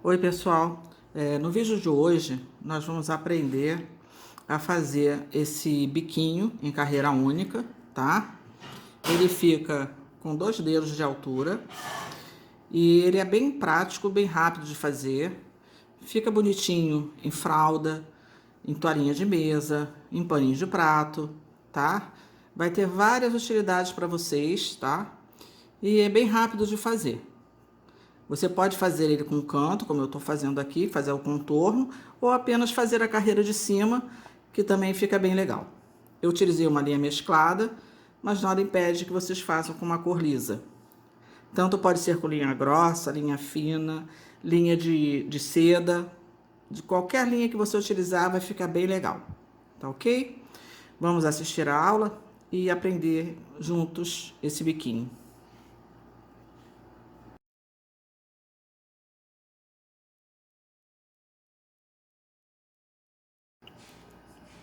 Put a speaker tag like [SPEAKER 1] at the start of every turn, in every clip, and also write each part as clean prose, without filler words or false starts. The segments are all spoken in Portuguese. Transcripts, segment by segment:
[SPEAKER 1] Oi pessoal, no vídeo de hoje nós vamos aprender a fazer esse biquinho em carreira única, tá? Ele fica com 2 dedos de altura e ele é bem prático, bem rápido de fazer. Fica bonitinho em fralda, em toalhinha de mesa, em paninho de prato, tá? Vai ter várias utilidades para vocês, tá? E é bem rápido de fazer. Você pode fazer ele com canto, como eu estou fazendo aqui, fazer o contorno, ou apenas fazer a carreira de cima, que também fica bem legal. Eu utilizei uma linha mesclada, mas nada impede que vocês façam com uma cor lisa. Tanto pode ser com linha grossa, linha fina, linha de seda, de qualquer linha que você utilizar vai ficar bem legal, tá ok? Vamos assistir a aula e aprender juntos esse biquinho.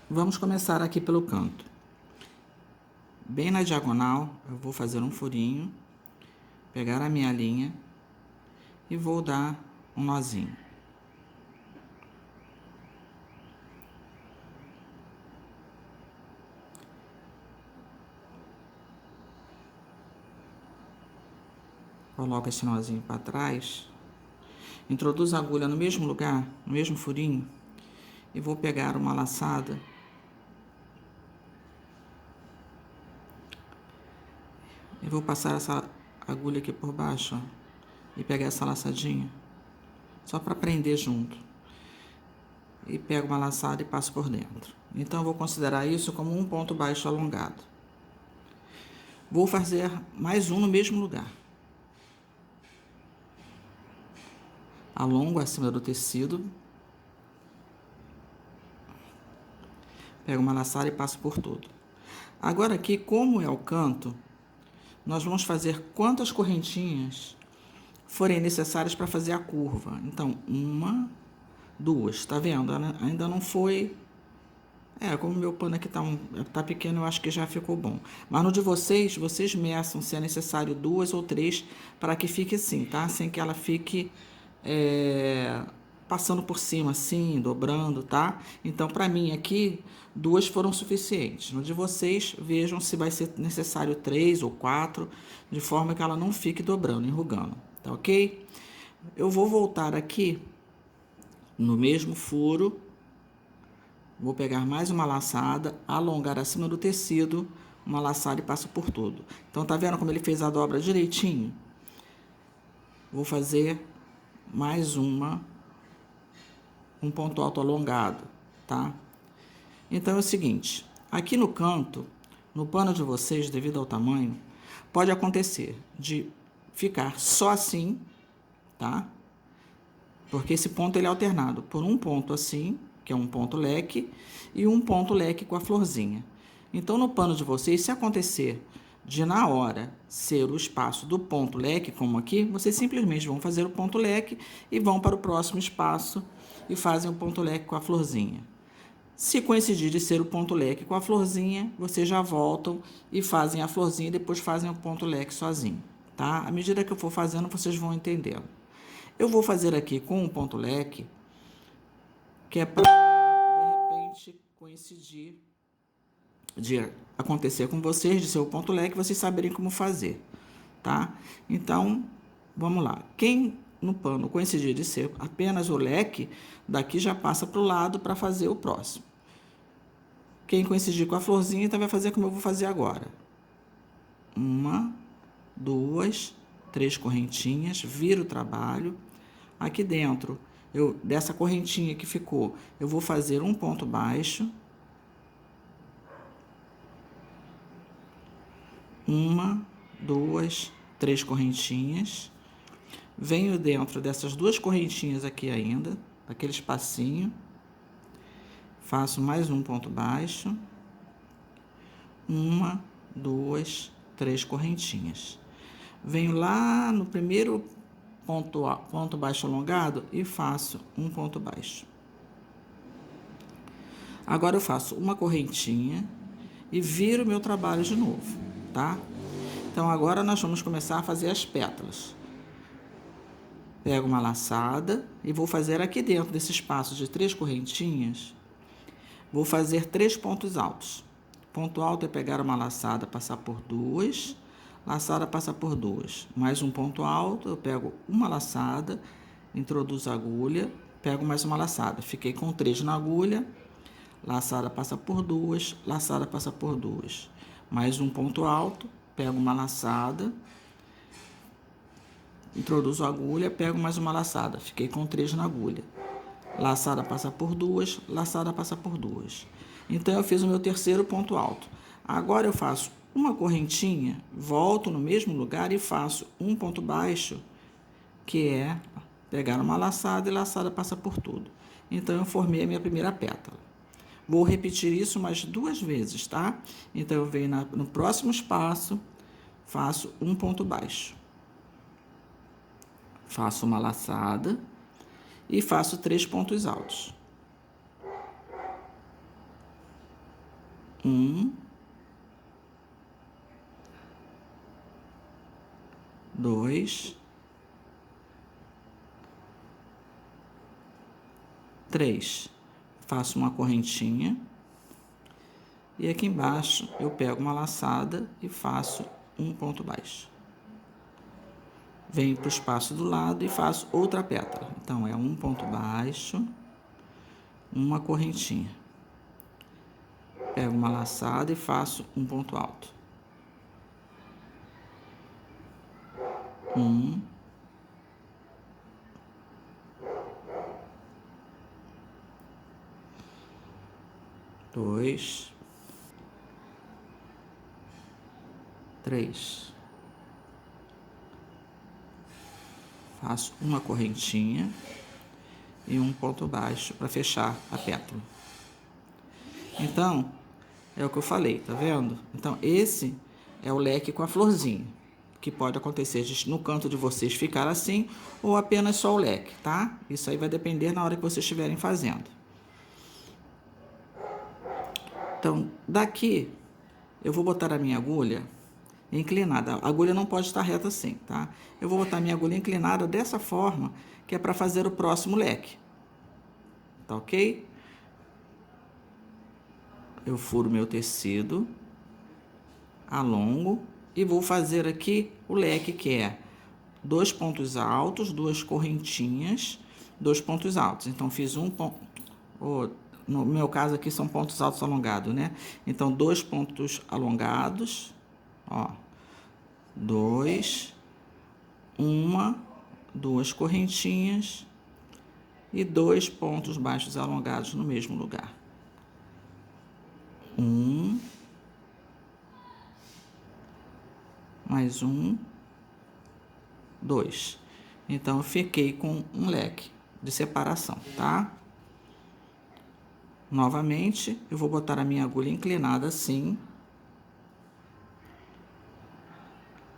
[SPEAKER 1] Vamos começar aqui pelo canto. Bem na diagonal, eu vou fazer um furinho, pegar a minha linha e vou dar um nozinho. Coloco esse nozinho para trás, introduzo a agulha no mesmo lugar, no mesmo furinho, e vou pegar uma laçada e vou passar essa agulha aqui por baixo, ó, e pegar essa laçadinha, só para prender junto. E pego uma laçada e passo por dentro. Então, eu vou considerar isso como um ponto baixo alongado. Vou fazer mais um no mesmo lugar. Alongo acima do tecido. Pego uma laçada e passo por todo. Agora aqui, como é o canto, nós vamos fazer quantas correntinhas forem necessárias para fazer a curva. Então, 1, 2, tá vendo? Ainda não foi... como o meu pano aqui tá pequeno, eu acho que já ficou bom. Mas no de vocês, vocês meçam se é necessário 2 ou 3 para que fique assim, tá? Sem que ela fique passando por cima assim, dobrando, tá? Então, para mim aqui, 2 foram suficientes. No de vocês, vejam se vai ser necessário 3 ou 4, de forma que ela não fique dobrando, enrugando, tá ok? Eu vou voltar aqui no mesmo furo, vou pegar mais uma laçada, alongar acima do tecido, uma laçada e passo por tudo. Então, tá vendo como ele fez a dobra direitinho? Vou fazer mais um ponto alto alongado, tá? Então, é o seguinte, aqui no canto, no pano de vocês, devido ao tamanho, pode acontecer de ficar só assim, tá? Porque esse ponto ele é alternado por um ponto assim, que é um ponto leque, e um ponto leque com a florzinha. Então, no pano de vocês, se acontecer de na hora ser o espaço do ponto leque, como aqui, vocês simplesmente vão fazer o ponto leque e vão para o próximo espaço e fazem o ponto leque com a florzinha. Se coincidir de ser o ponto leque com a florzinha, vocês já voltam e fazem a florzinha e depois fazem o ponto leque sozinho, tá? À medida que eu for fazendo, vocês vão entendendo. Eu vou fazer aqui com um ponto leque, que é para, de repente, coincidir de acontecer com vocês, de ser o ponto leque, vocês saberem como fazer, tá? Então, vamos lá. Quem no pano coincidir de ser apenas o leque, daqui já passa para o lado para fazer o próximo. Quem coincidir com a florzinha, então vai fazer como eu vou fazer agora. 1, 2, 3 correntinhas, viro o trabalho. Aqui dentro, dessa correntinha que ficou, eu vou fazer um ponto baixo. 1, 2, 3 correntinhas. Venho dentro dessas 2 correntinhas aqui ainda, aquele espacinho. Faço mais um ponto baixo. 1, 2, 3 correntinhas. Venho lá no primeiro ponto baixo alongado e faço um ponto baixo. Agora eu faço uma correntinha e viro meu trabalho de novo, tá? Então, agora nós vamos começar a fazer as pétalas. Pego uma laçada e vou fazer aqui dentro desse espaço de 3 correntinhas, vou fazer 3 pontos altos. Ponto alto é pegar uma laçada, passar por 2, laçada, passar por 2. Mais um ponto alto, eu pego uma laçada, introduzo a agulha, pego mais uma laçada. Fiquei com 3 na agulha, laçada, passa por 2, laçada, passa por 2. Mais um ponto alto, pego uma laçada, introduzo a agulha, pego mais uma laçada. Fiquei com 3 na agulha. Laçada, passa por 2, laçada, passa por 2. Então, eu fiz o meu terceiro ponto alto. Agora, eu faço uma correntinha, volto no mesmo lugar e faço um ponto baixo, que é pegar uma laçada e laçada, passa por tudo. Então, eu formei a minha primeira pétala. Vou repetir isso mais 2 vezes, tá? Então, eu venho no próximo espaço, faço um ponto baixo. Faço uma laçada e faço 3 pontos altos. 1, 2, 3. Faço uma correntinha e aqui embaixo eu pego uma laçada e faço um ponto baixo. Venho para o espaço do lado e faço outra pétala. Então, é um ponto baixo, uma correntinha. Pego uma laçada e faço um ponto alto. 1, 2, 3. Faço uma correntinha e um ponto baixo para fechar a pétala. Então, é o que eu falei, tá vendo? Então, esse é o leque com a florzinha, que pode acontecer no canto de vocês ficar assim, ou apenas só o leque, tá? Isso aí vai depender na hora que vocês estiverem fazendo. Então, daqui, eu vou botar a minha agulha inclinada. A agulha não pode estar reta assim, tá? Eu vou botar a minha agulha inclinada dessa forma, que é para fazer o próximo leque. Tá ok? Eu furo meu tecido, alongo e vou fazer aqui o leque, que é 2 pontos altos, 2 correntinhas, 2 pontos altos. Então, fiz um ponto. No meu caso aqui são pontos altos alongados, né? Então, 2 pontos alongados, ó. 2, 2 correntinhas e 2 pontos baixos alongados no mesmo lugar. 1, mais 1, 2. Então, eu fiquei com um leque de separação, tá? Novamente, eu vou botar a minha agulha inclinada assim.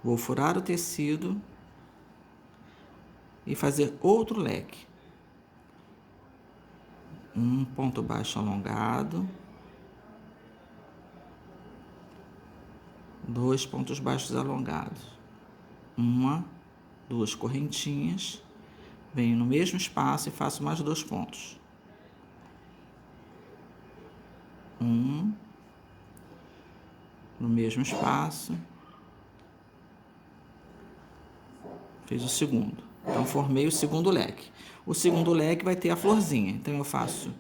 [SPEAKER 1] Vou furar o tecido e fazer outro leque. Um ponto baixo alongado. 2 pontos baixos alongados. 2 correntinhas. Venho no mesmo espaço e faço mais 2 pontos. 1, no mesmo espaço. Fiz o segundo. Então, formei o segundo leque. O segundo leque vai ter a florzinha. Então, eu faço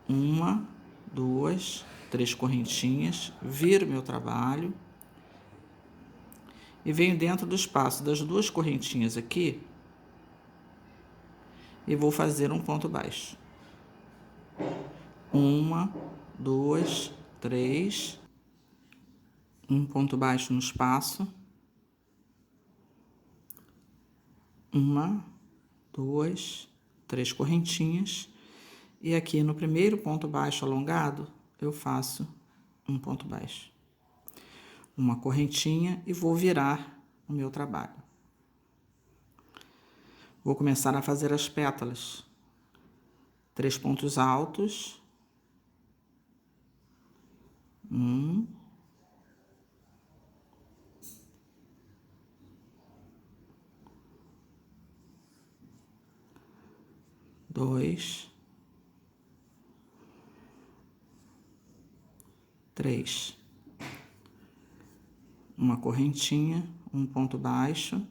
[SPEAKER 1] 1, 2, 3 correntinhas, viro meu trabalho e venho dentro do espaço das 2 correntinhas aqui e vou fazer um ponto baixo. 1, 2, 3, um ponto baixo no espaço. 1, 2, 3 correntinhas. E aqui no primeiro ponto baixo alongado, eu faço um ponto baixo. Uma correntinha e vou virar o meu trabalho. Vou começar a fazer as pétalas. 3 pontos altos. 1. 2, 3. Uma correntinha, um ponto baixo.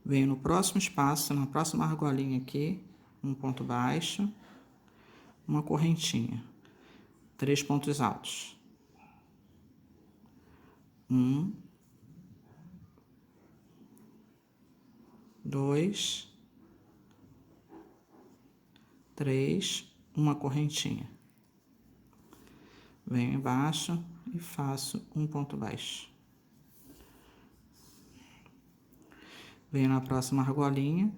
[SPEAKER 1] Venho no próximo espaço, na próxima argolinha aqui, um ponto baixo, uma correntinha, 3 pontos altos. 1, 2, 3, uma correntinha. Venho embaixo e faço um ponto baixo. Venho na próxima argolinha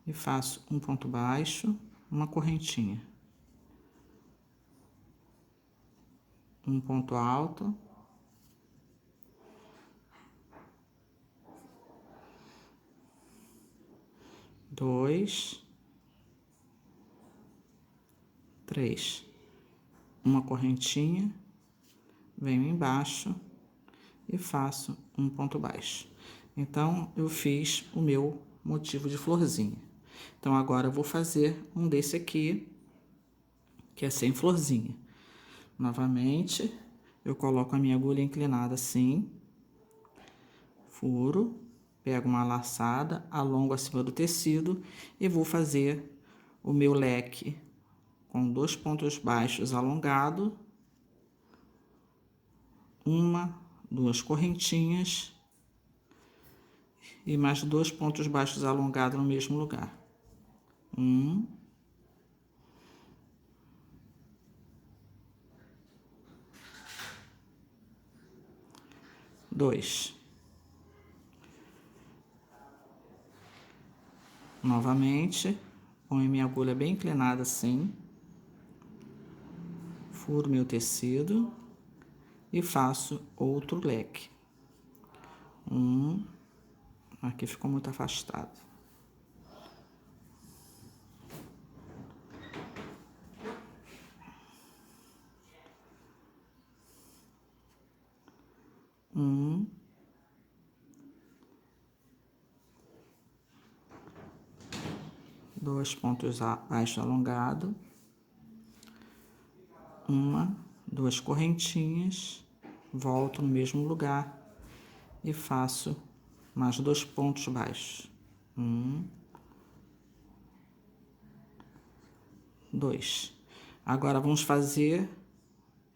[SPEAKER 1] e faço um ponto baixo, uma correntinha. Um ponto alto. 2, 3. Uma correntinha, venho embaixo e faço um ponto baixo. Então, eu fiz o meu motivo de florzinha. Então, agora eu vou fazer um desse aqui, que é sem florzinha. Novamente, eu coloco a minha agulha inclinada assim, furo, pego uma laçada, alongo acima do tecido e vou fazer o meu leque com 2 pontos baixos alongados, 1, 2 correntinhas e mais 2 pontos baixos alongados no mesmo lugar. 1, 2. Novamente, ponho minha agulha bem inclinada assim, furo meu tecido e faço outro leque. Aqui ficou muito afastado. Dois pontos baixos alongados, 1, 2 correntinhas, volto no mesmo lugar e faço mais 2 pontos baixos. 1, 2. Agora vamos fazer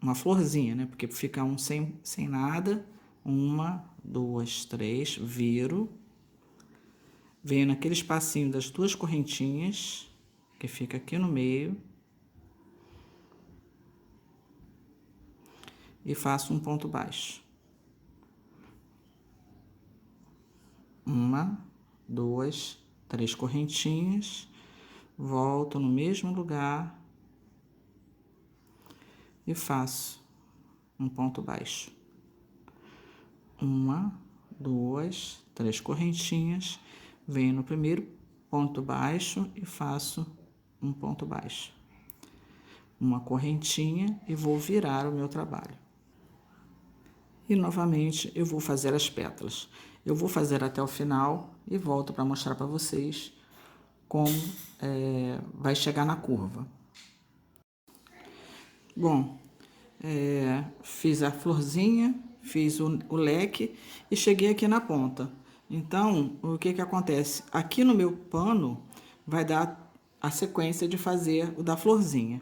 [SPEAKER 1] uma florzinha, né? Porque fica um sem nada. 1, 2, 3, viro. Venho naquele espacinho das 2 correntinhas, que fica aqui no meio. E faço um ponto baixo. 1, 2, 3 correntinhas. Volto no mesmo lugar. E faço um ponto baixo. 1, 2, 3 correntinhas. Venho no primeiro ponto baixo e faço um ponto baixo. Uma correntinha e vou virar o meu trabalho. E novamente eu vou fazer as pétalas. Eu vou fazer até o final e volto para mostrar para vocês como vai chegar na curva. Bom, fiz a florzinha, fiz o leque e cheguei aqui na ponta. Então, o que que acontece? Aqui no meu pano vai dar a sequência de fazer o da florzinha.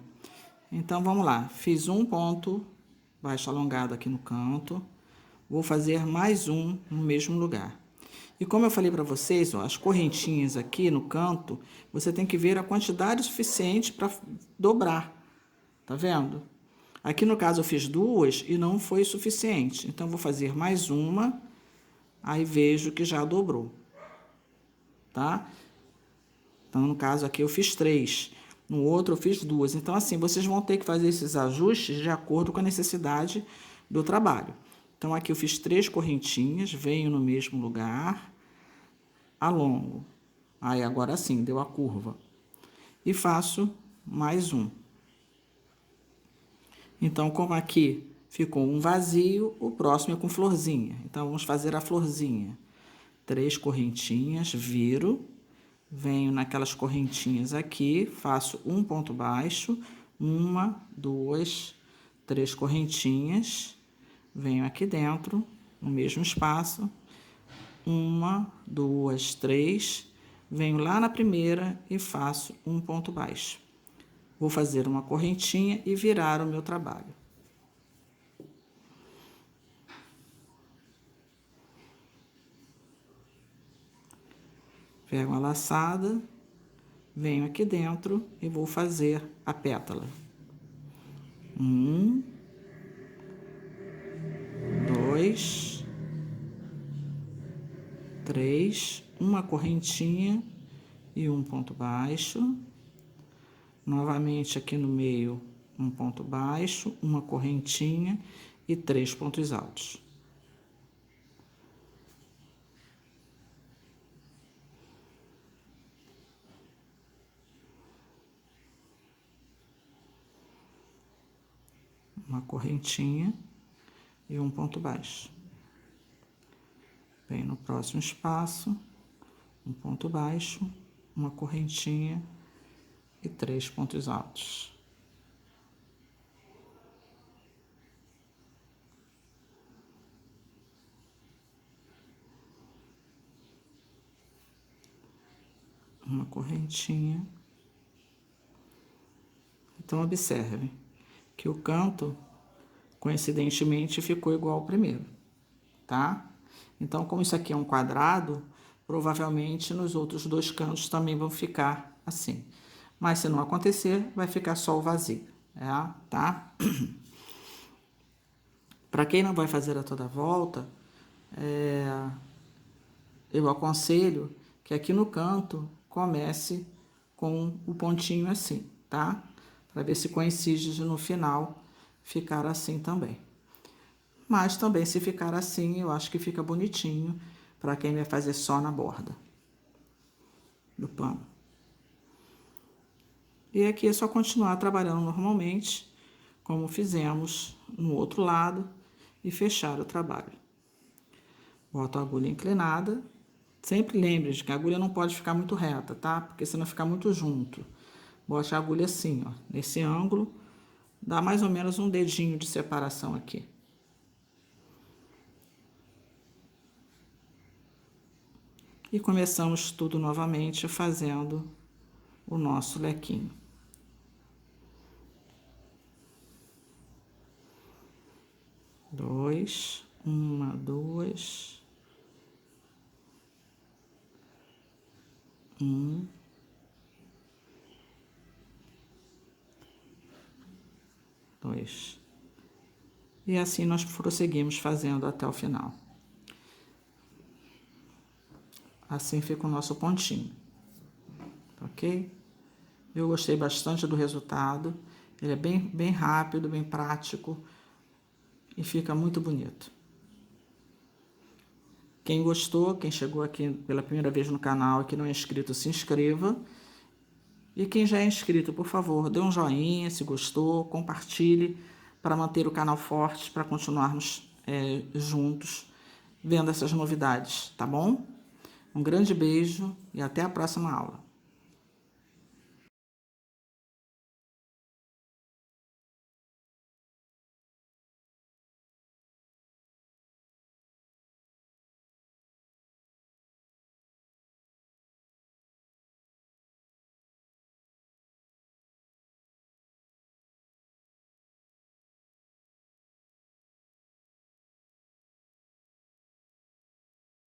[SPEAKER 1] Então, vamos lá. Fiz um ponto baixo alongado aqui no canto. Vou fazer mais um no mesmo lugar. E como eu falei para vocês, ó, as correntinhas aqui no canto, você tem que ver a quantidade suficiente para dobrar. Tá vendo? Aqui no caso eu fiz 2 e não foi suficiente. Então, vou fazer mais uma, aí vejo que já dobrou. Tá? Então, no caso aqui eu fiz 3. No outro eu fiz 2. Então, assim, vocês vão ter que fazer esses ajustes de acordo com a necessidade do trabalho. Então, aqui eu fiz 3 correntinhas, venho no mesmo lugar, alongo. Aí, agora sim, deu a curva. E faço mais um. Então, como aqui ficou um vazio, o próximo é com florzinha. Então, vamos fazer a florzinha. 3 correntinhas, viro, venho naquelas correntinhas aqui, faço um ponto baixo, 1, 2, 3 correntinhas, venho aqui dentro, no mesmo espaço, 1, 2, 3, venho lá na primeira e faço um ponto baixo. Vou fazer uma correntinha e virar o meu trabalho. Pego a laçada, venho aqui dentro e vou fazer a pétala. 1, 2, 3, uma correntinha e um ponto baixo. Novamente aqui no meio, um ponto baixo, uma correntinha e 3 pontos altos. Uma correntinha e um ponto baixo. Venho no próximo espaço, um ponto baixo, uma correntinha e 3 pontos altos. Uma correntinha. Então, observe que o canto, coincidentemente, ficou igual ao primeiro, tá? Então, como isso aqui é um quadrado, provavelmente nos outros 2 cantos também vão ficar assim. Mas se não acontecer, vai ficar só o vazio, tá? Para quem não vai fazer a toda volta, eu aconselho que aqui no canto comece com o pontinho assim, tá? Para ver se coincide no final ficar assim também. Mas também se ficar assim, eu acho que fica bonitinho para quem vai fazer só na borda do pano. E aqui é só continuar trabalhando normalmente, como fizemos no outro lado, e fechar o trabalho. Boto a agulha inclinada. Sempre lembre de que a agulha não pode ficar muito reta, tá? Porque senão fica muito junto. Bote a agulha assim, ó, nesse ângulo, dá mais ou menos um dedinho de separação aqui. E começamos tudo novamente fazendo o nosso lequinho. Dois, 1, 2, 1, 2. E assim nós prosseguimos fazendo até o final. Assim fica o nosso pontinho, ok? Eu gostei bastante do resultado. Ele é bem rápido, bem prático e fica muito bonito. Quem gostou, quem chegou aqui pela primeira vez no canal e que não é inscrito, se inscreva. E quem já é inscrito, por favor, dê um joinha se gostou, compartilhe para manter o canal forte, para continuarmos juntos vendo essas novidades, tá bom? Um grande beijo e até a próxima aula.